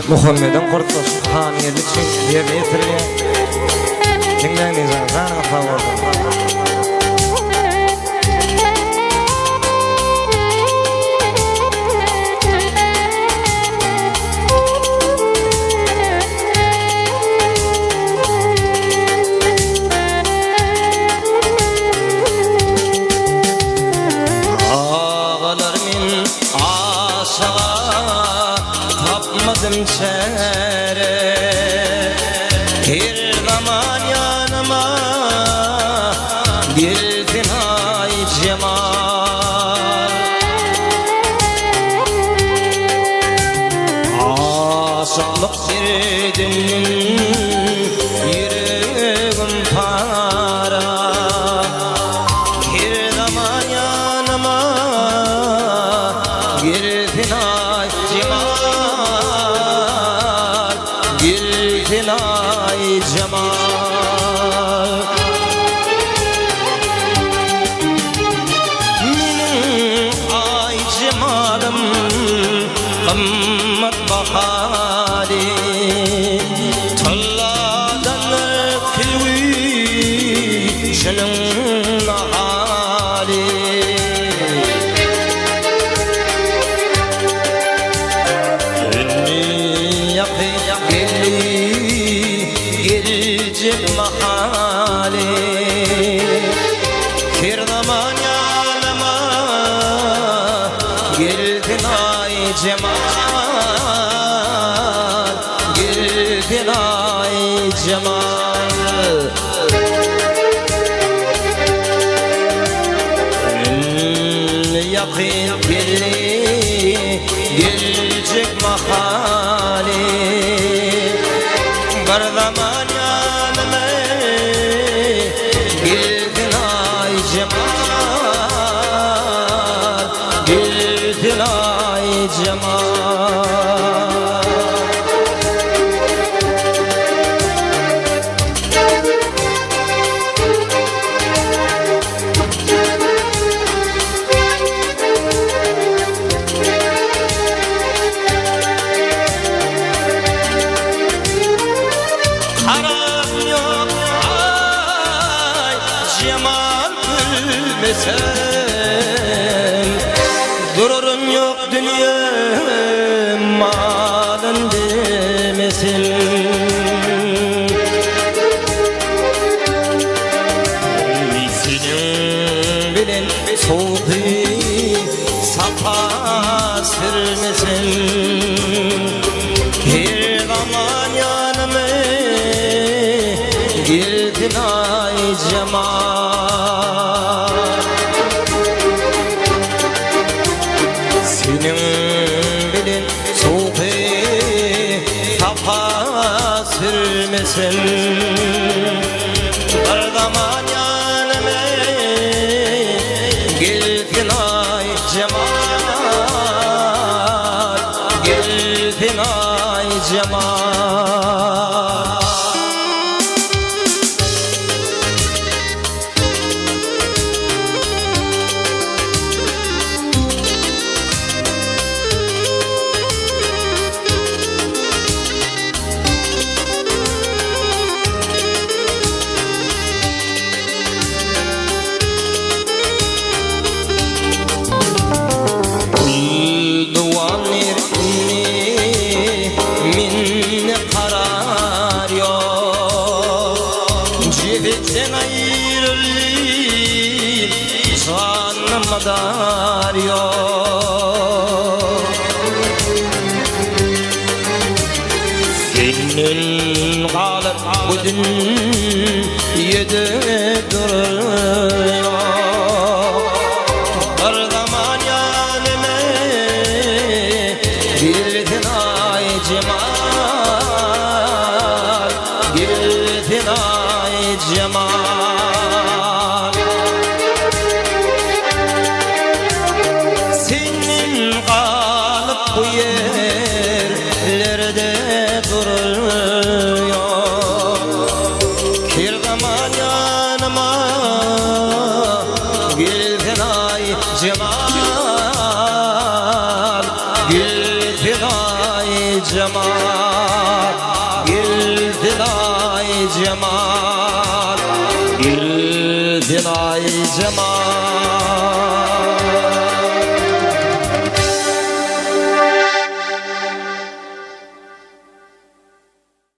Muhammed'in Kurtuluş Han yerlik şey yerine getirgen. Kimden nizam zana favordu. Tapmadım çare bir zaman yanıma girdin ay cemal. Aşıklık girdin yüreğim para bir zaman yanıma girdin ay cemal. Girdin ay cemal. Benim ay cemalım kımmet bahari Talladan külvi şunun hali. Mahali bir zaman yanıma girdin ay cemal. Girdin ay cemal. Yakın gelecek mahali bir zaman yanıma girdin ay cemal. Girdin ay cemal. Cemal gülmesen dururum yok dünya malın demesin. Senin bilen soğuk safa sürmesin. Bir zaman yanıma girdin ay cemal. Senin bilin soğuk safa sürmesin. Bir zaman yanıma girdin ay cemal. Girdin ay cemal. Sen ayrılayım canıma dar yok. Senin kalıp bu dünyada duruyor. Bir zaman yanıma girdin ay cemal. Girdin ay cemal. Senin kalıp bu yerlerde duruyor. Bir zaman yanıma girdin ay cemal. Girdin ay cemal. ay cemal, girdin ay cemal.